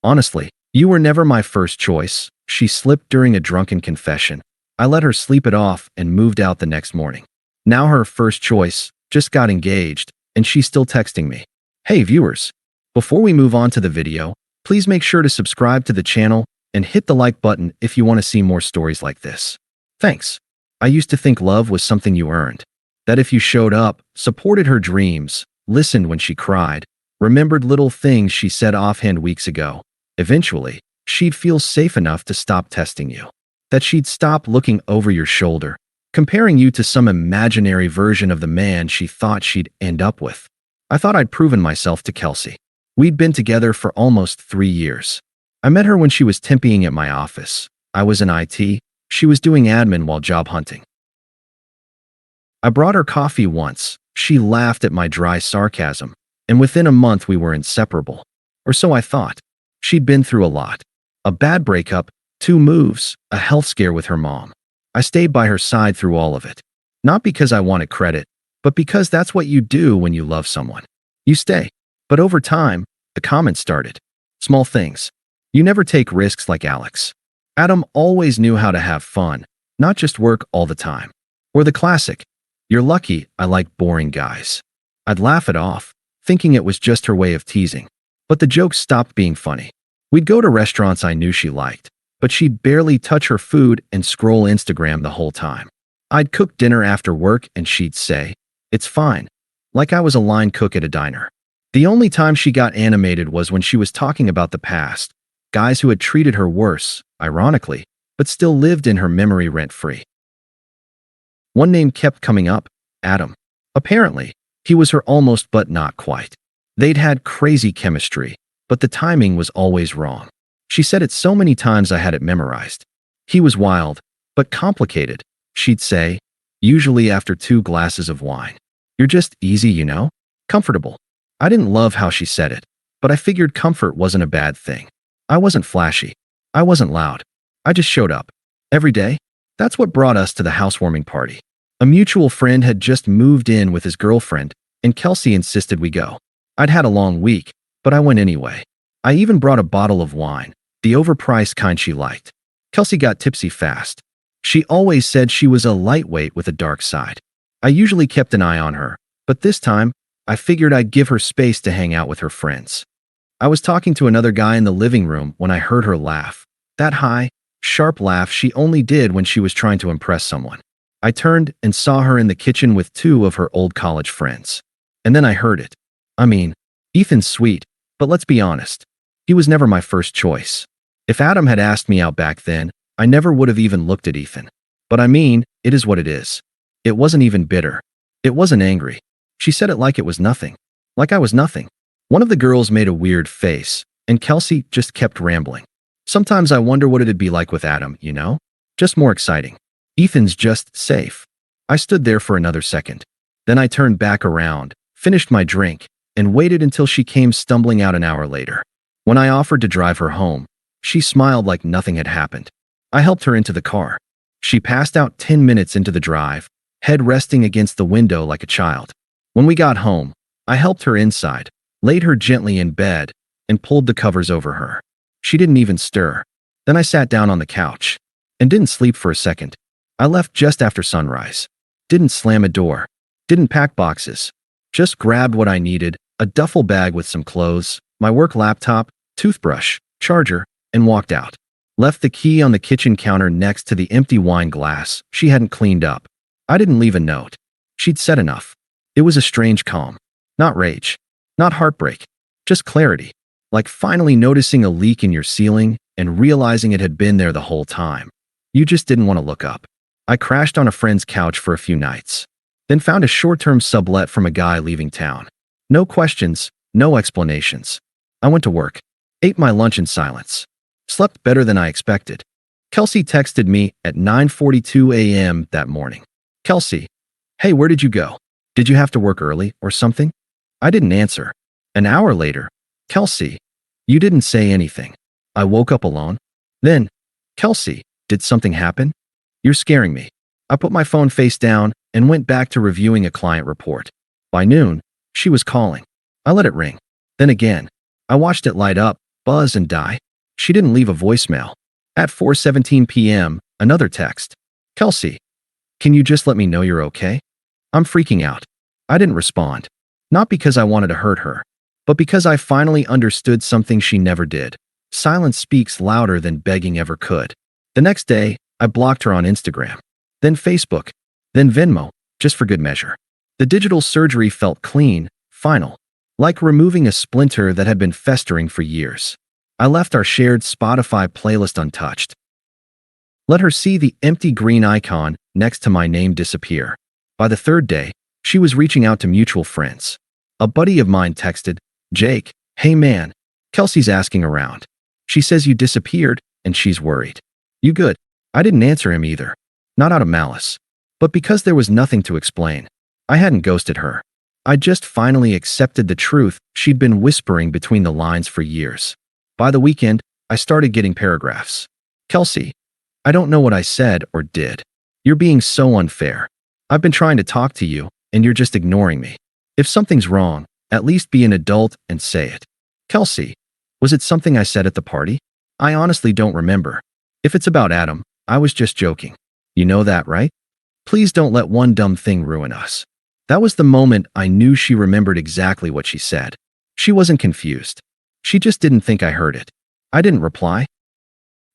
Honestly, you were never my first choice. She slipped during a drunken confession. I let her sleep it off and moved out the next morning. Now her first choice just got engaged, and she's still texting me. Hey viewers, before we move on to the video, please make sure to subscribe to the channel and hit the like button if you want to see more stories like this. Thanks. I used to think love was something you earned. That if you showed up, supported her dreams, listened when she cried, remembered little things she said offhand weeks ago, eventually, she'd feel safe enough to stop testing you. That she'd stop looking over your shoulder, comparing you to some imaginary version of the man she thought she'd end up with. I thought I'd proven myself to Kelsey. We'd been together for almost 3 years. I met her when she was temping at my office. I was in IT. She was doing admin while job hunting. I brought her coffee once. She laughed at my dry sarcasm, and within a month we were inseparable. Or so I thought. She'd been through a lot. A bad breakup, 2 moves, a health scare with her mom. I stayed by her side through all of it. Not because I wanted credit, but because that's what you do when you love someone. You stay. But over time, the comments started. Small things. You never take risks like Alex. Adam always knew how to have fun, not just work all the time. Or the classic, you're lucky I like boring guys. I'd laugh it off, thinking it was just her way of teasing. But the jokes stopped being funny. We'd go to restaurants I knew she liked, but she'd barely touch her food and scroll Instagram the whole time. I'd cook dinner after work and she'd say, "It's fine," like I was a line cook at a diner. The only time she got animated was when she was talking about the past, guys who had treated her worse, ironically, but still lived in her memory rent-free. One name kept coming up, Adam. Apparently, he was her almost but not quite. They'd had crazy chemistry, but the timing was always wrong. She said it so many times I had it memorized. He was wild, but complicated, she'd say, usually after 2 glasses of wine. You're just easy, you know? Comfortable. I didn't love how she said it, but I figured comfort wasn't a bad thing. I wasn't flashy. I wasn't loud. I just showed up. Every day. That's what brought us to the housewarming party. A mutual friend had just moved in with his girlfriend, and Kelsey insisted we go. I'd had a long week, but I went anyway. I even brought a bottle of wine, the overpriced kind she liked. Kelsey got tipsy fast. She always said she was a lightweight with a dark side. I usually kept an eye on her, but this time, I figured I'd give her space to hang out with her friends. I was talking to another guy in the living room when I heard her laugh. That high, sharp laugh she only did when she was trying to impress someone. I turned and saw her in the kitchen with 2 of her old college friends. And then I heard it. I mean, Ethan's sweet, but let's be honest. He was never my first choice. If Adam had asked me out back then, I never would have even looked at Ethan. But I mean, it is what it is. It wasn't even bitter. It wasn't angry. She said it like it was nothing. Like I was nothing. One of the girls made a weird face, and Kelsey just kept rambling. Sometimes I wonder what it'd be like with Adam, you know? Just more exciting. Ethan's just safe. I stood there for another second. Then I turned back around, finished my drink, and waited until she came stumbling out an hour later. When I offered to drive her home, she smiled like nothing had happened. I helped her into the car. She passed out 10 minutes into the drive, head resting against the window like a child. When we got home, I helped her inside, laid her gently in bed, and pulled the covers over her. She didn't even stir. Then I sat down on the couch and didn't sleep for a second. I left just after sunrise. Didn't slam a door. Didn't pack boxes. Just grabbed what I needed, a duffel bag with some clothes, my work laptop, toothbrush, charger, and walked out. Left the key on the kitchen counter next to the empty wine glass she hadn't cleaned up. I didn't leave a note. She'd said enough. It was a strange calm. Not rage. Not heartbreak. Just clarity. Like finally noticing a leak in your ceiling and realizing it had been there the whole time. You just didn't want to look up. I crashed on a friend's couch for a few nights. Then found a short-term sublet from a guy leaving town. No questions, no explanations. I went to work. Ate my lunch in silence. Slept better than I expected. Kelsey texted me at 9:42 a.m. that morning. Kelsey, hey, where did you go? Did you have to work early or something? I didn't answer. An hour later, Kelsey, you didn't say anything. I woke up alone. Then, Kelsey, did something happen? You're scaring me. I put my phone face down and went back to reviewing a client report. By noon, she was calling. I let it ring. Then again, I watched it light up, buzz and die. She didn't leave a voicemail. At 4:17 p.m., another text. Kelsey, can you just let me know you're okay? I'm freaking out. I didn't respond. Not because I wanted to hurt her, but because I finally understood something she never did. Silence speaks louder than begging ever could. The next day, I blocked her on Instagram, then Facebook, then Venmo, just for good measure. The digital surgery felt clean, final, like removing a splinter that had been festering for years. I left our shared Spotify playlist untouched. Let her see the empty green icon next to my name disappear. By the third day, she was reaching out to mutual friends. A buddy of mine texted, Jake, hey man, Kelsey's asking around. She says you disappeared, and she's worried. You good? I didn't answer him either. Not out of malice, but because there was nothing to explain. I hadn't ghosted her. I just finally accepted the truth she'd been whispering between the lines for years. By the weekend, I started getting paragraphs. Kelsey, I don't know what I said or did. You're being so unfair. I've been trying to talk to you, and you're just ignoring me. If something's wrong, at least be an adult and say it. Kelsey, was it something I said at the party? I honestly don't remember. If it's about Adam, I was just joking. You know that, right? Please don't let one dumb thing ruin us. That was the moment I knew she remembered exactly what she said. She wasn't confused. She just didn't think I heard it. I didn't reply.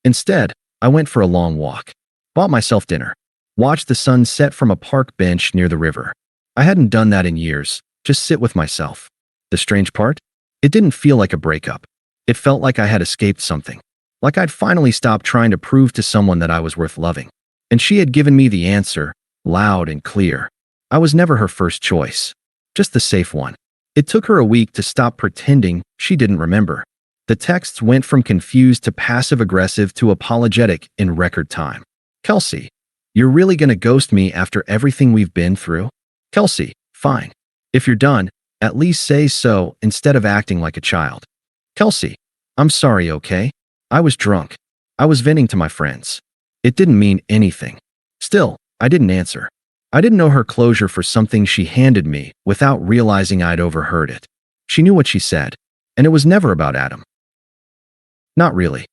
Instead, I went for a long walk. Bought myself dinner. Watched the sun set from a park bench near the river. I hadn't done that in years, just sit with myself. The strange part? It didn't feel like a breakup. It felt like I had escaped something. Like I'd finally stopped trying to prove to someone that I was worth loving. And she had given me the answer, loud and clear. I was never her first choice. Just the safe one. It took her a week to stop pretending she didn't remember. The texts went from confused to passive-aggressive to apologetic in record time. Kelsey, you're really gonna ghost me after everything we've been through? Kelsey, fine. If you're done, at least say so instead of acting like a child. Kelsey, I'm sorry, okay? I was drunk. I was venting to my friends. It didn't mean anything. Still, I didn't answer. I didn't know her closure for something she handed me without realizing I'd overheard it. She knew what she said, and it was never about Adam. Not really.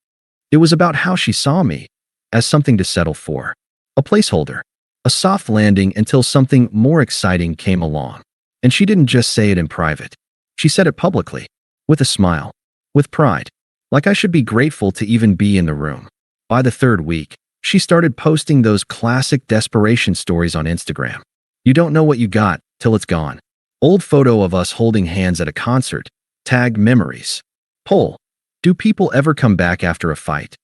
It was about how she saw me, as something to settle for. A placeholder. A soft landing until something more exciting came along. And she didn't just say it in private. She said it publicly. With a smile. With pride. Like I should be grateful to even be in the room. By the third week, she started posting those classic desperation stories on Instagram. You don't know what you got till it's gone. Old photo of us holding hands at a concert. Tagged memories. Poll. Do people ever come back after a fight?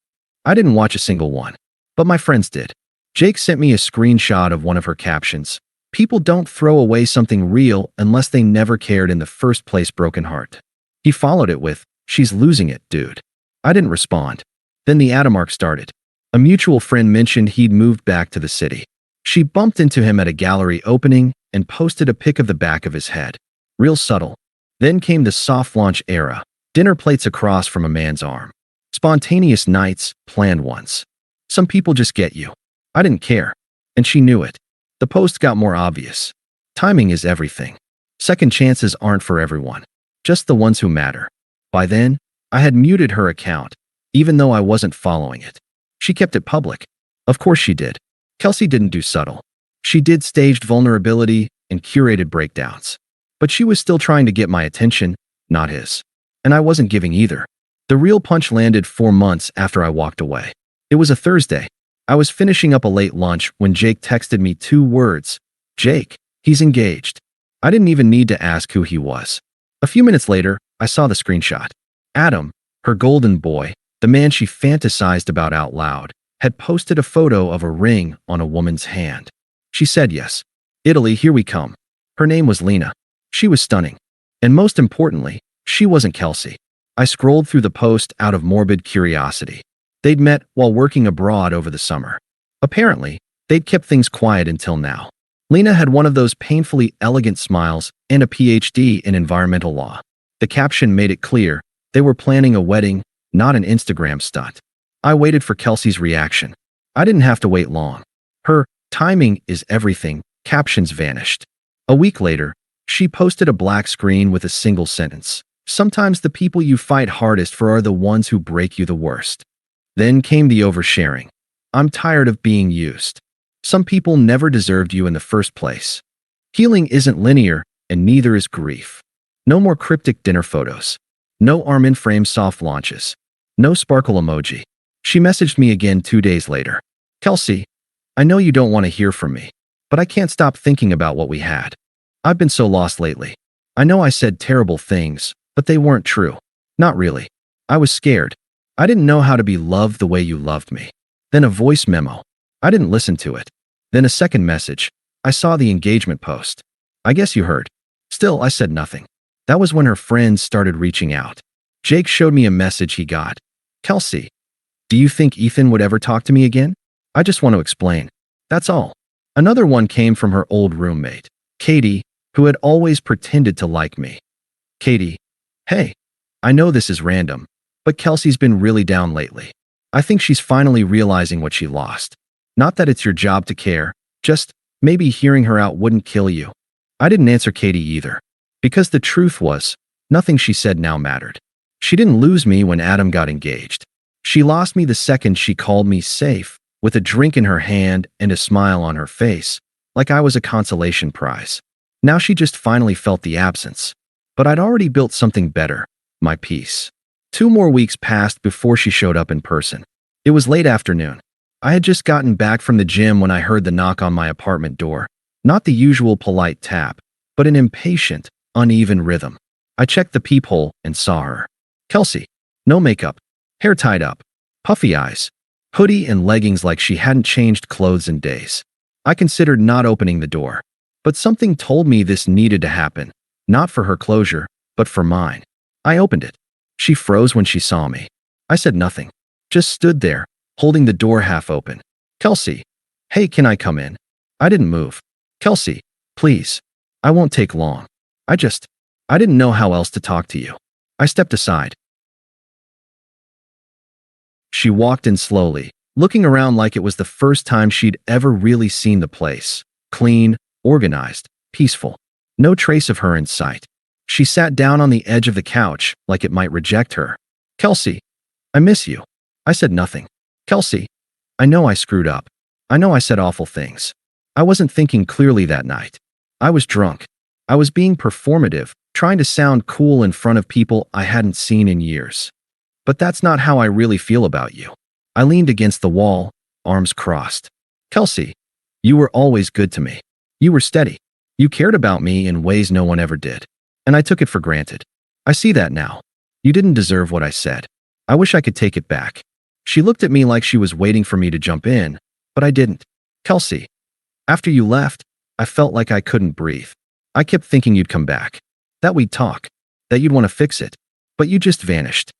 I didn't watch a single one. But my friends did. Jake sent me a screenshot of one of her captions. People don't throw away something real unless they never cared in the first place. Broken heart. He followed it with, she's losing it, dude. I didn't respond. Then the Adam arc started. A mutual friend mentioned he'd moved back to the city. She bumped into him at a gallery opening and posted a pic of the back of his head. Real subtle. Then came the soft launch era. Dinner plates across from a man's arm. Spontaneous nights, planned ones. Some people just get you. I didn't care. And she knew it. The post got more obvious. Timing is everything. Second chances aren't for everyone. Just the ones who matter. By then, I had muted her account, even though I wasn't following it. She kept it public. Of course she did. Kelsey didn't do subtle. She did staged vulnerability and curated breakdowns. But she was still trying to get my attention, not his. And I wasn't giving either. The real punch landed 4 months after I walked away. It was a Thursday. I was finishing up a late lunch when Jake texted me 2 words. Jake, he's engaged. I didn't even need to ask who he was. A few minutes later, I saw the screenshot. Adam, her golden boy, the man she fantasized about out loud, had posted a photo of a ring on a woman's hand. She said yes. Italy, here we come. Her name was Lena. She was stunning. And most importantly, she wasn't Kelsey. I scrolled through the post out of morbid curiosity. They'd met while working abroad over the summer. Apparently, they'd kept things quiet until now. Lena had one of those painfully elegant smiles and a PhD in environmental law. The caption made it clear they were planning a wedding, not an Instagram stunt. I waited for Kelsey's reaction. I didn't have to wait long. Her timing is everything captions vanished. A week later, she posted a black screen with a single sentence. Sometimes the people you fight hardest for are the ones who break you the worst. Then came the oversharing. I'm tired of being used. Some people never deserved you in the first place. Healing isn't linear, and neither is grief. No more cryptic dinner photos. No arm-in-frame soft launches. No sparkle emoji. She messaged me again 2 days later. Kelsey, I know you don't want to hear from me, but I can't stop thinking about what we had. I've been so lost lately. I know I said terrible things, but they weren't true. Not really. I was scared. I didn't know how to be loved the way you loved me. Then a voice memo. I didn't listen to it. Then a second message. I saw the engagement post. I guess you heard. Still, I said nothing. That was when her friends started reaching out. Jake showed me a message he got. Kelsey, do you think Ethan would ever talk to me again? I just want to explain. That's all. Another one came from her old roommate, Katie, who had always pretended to like me. Katie, hey, I know this is random, but Kelsey's been really down lately. I think she's finally realizing what she lost. Not that it's your job to care, just maybe hearing her out wouldn't kill you. I didn't answer Katie either, because the truth was, nothing she said now mattered. She didn't lose me when Adam got engaged. She lost me the second she called me safe, with a drink in her hand and a smile on her face, like I was a consolation prize. Now she just finally felt the absence. But I'd already built something better, my peace. 2 more weeks passed before she showed up in person. It was late afternoon. I had just gotten back from the gym when I heard the knock on my apartment door. Not the usual polite tap, but an impatient, uneven rhythm. I checked the peephole and saw her. Kelsey. No makeup. Hair tied up. Puffy eyes. Hoodie and leggings like she hadn't changed clothes in days. I considered not opening the door. But something told me this needed to happen. Not for her closure, but for mine. I opened it. She froze when she saw me. I said nothing. Just stood there, holding the door half open. Kelsey. Hey, can I come in? I didn't move. Kelsey, please. I won't take long. I didn't know how else to talk to you. I stepped aside. She walked in slowly, looking around like it was the first time she'd ever really seen the place. Clean, organized, peaceful. No trace of her in sight. She sat down on the edge of the couch like it might reject her. Kelsey, I miss you. I said nothing. Kelsey, I know I screwed up. I know I said awful things. I wasn't thinking clearly that night. I was drunk. I was being performative, trying to sound cool in front of people I hadn't seen in years. But that's not how I really feel about you. I leaned against the wall, arms crossed. Kelsey, you were always good to me. You were steady. You cared about me in ways no one ever did. And I took it for granted. I see that now. You didn't deserve what I said. I wish I could take it back. She looked at me like she was waiting for me to jump in, but I didn't. Kelsey, after you left, I felt like I couldn't breathe. I kept thinking you'd come back. That we'd talk. That you'd want to fix it. But you just vanished.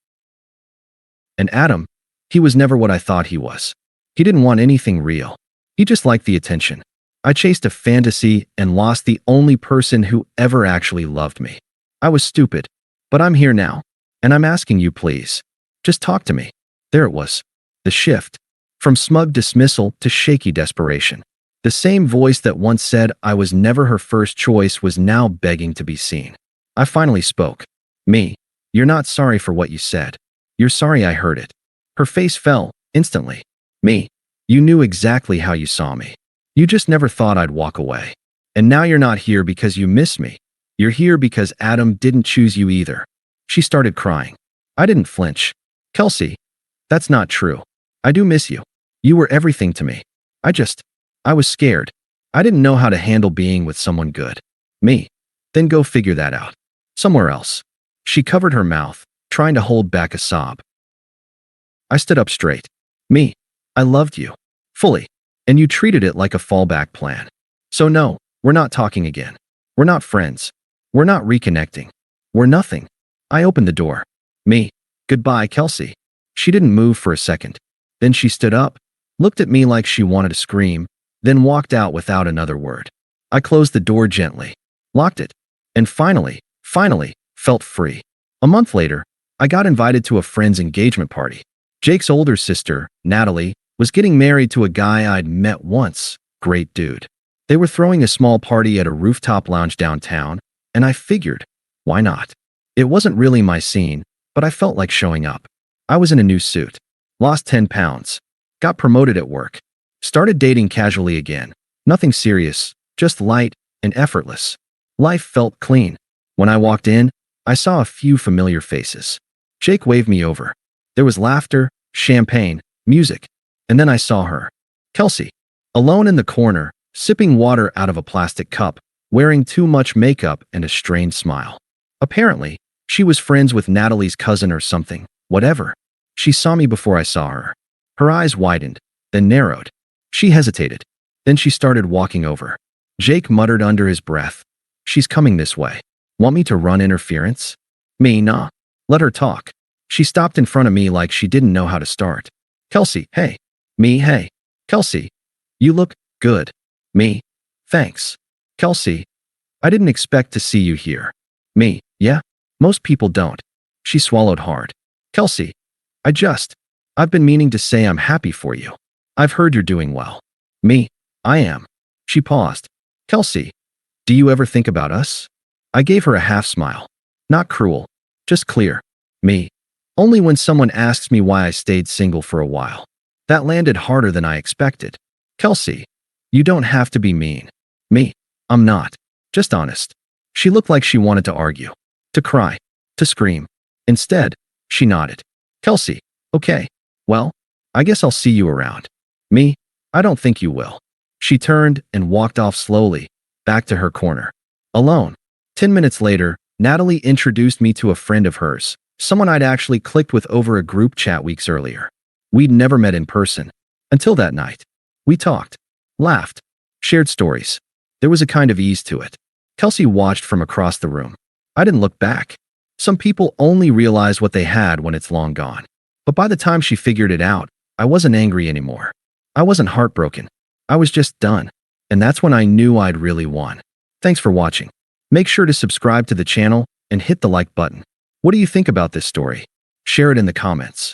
And Adam, he was never what I thought he was. He didn't want anything real. He just liked the attention. I chased a fantasy and lost the only person who ever actually loved me. I was stupid. But I'm here now. And I'm asking you, please. Just talk to me. There it was. The shift. From smug dismissal to shaky desperation. The same voice that once said I was never her first choice was now begging to be seen. I finally spoke. Me. You're not sorry for what you said. You're sorry I heard it. Her face fell, instantly. Me. You knew exactly how you saw me. You just never thought I'd walk away. And now you're not here because you miss me. You're here because Adam didn't choose you either. She started crying. I didn't flinch. Kelsey, that's not true. I do miss you. You were everything to me. I was scared. I didn't know how to handle being with someone good. Me. Then go figure that out. Somewhere else. She covered her mouth, trying to hold back a sob. I stood up straight. Me. I loved you. Fully. And you treated it like a fallback plan. So no, we're not talking again. We're not friends. We're not reconnecting. We're nothing. I opened the door. Me. Goodbye, Kelsey. She didn't move for a second. Then she stood up, looked at me like she wanted to scream, then walked out without another word. I closed the door gently, locked it, and finally, felt free. A month later, I got invited to a friend's engagement party. Jake's older sister, Natalie, was getting married to a guy I'd met once. Great dude. They were throwing a small party at a rooftop lounge downtown, and I figured, why not? It wasn't really my scene, but I felt like showing up. I was in a new suit. Lost 10 pounds. Got promoted at work. Started dating casually again. Nothing serious, just light and effortless. Life felt clean. When I walked in, I saw a few familiar faces. Jake waved me over. There was laughter, champagne, music. And then I saw her. Kelsey. Alone in the corner, sipping water out of a plastic cup, wearing too much makeup and a strained smile. Apparently, she was friends with Natalie's cousin or something, whatever. She saw me before I saw her. Her eyes widened, then narrowed. She hesitated. Then she started walking over. Jake muttered under his breath. She's coming this way. Want me to run interference? Me, nah. Let her talk. She stopped in front of me like she didn't know how to start. Kelsey, hey. Me, hey. Kelsey, you look good. Me, thanks. Kelsey, I didn't expect to see you here. Me, yeah? Most people don't. She swallowed hard. Kelsey, I've been meaning to say I'm happy for you. I've heard you're doing well. Me, I am. She paused. Kelsey, do you ever think about us? I gave her a half smile. Not cruel, just clear. Me, only when someone asks me why I stayed single for a while. That landed harder than I expected. Kelsey, you don't have to be mean. Me, I'm not. Just honest. She looked like she wanted to argue, to cry, to scream. Instead, she nodded. Kelsey, okay. Well, I guess I'll see you around. Me, I don't think you will. She turned and walked off slowly, back to her corner. Alone. 10 minutes later, Natalie introduced me to a friend of hers, someone I'd actually clicked with over a group chat weeks earlier. We'd never met in person. Until that night. We talked, laughed, shared stories. There was a kind of ease to it. Kelsey watched from across the room. I didn't look back. Some people only realize what they had when it's long gone. But by the time she figured it out, I wasn't angry anymore. I wasn't heartbroken. I was just done. And that's when I knew I'd really won. Thanks for watching. Make sure to subscribe to the channel and hit the like button. What do you think about this story? Share it in the comments.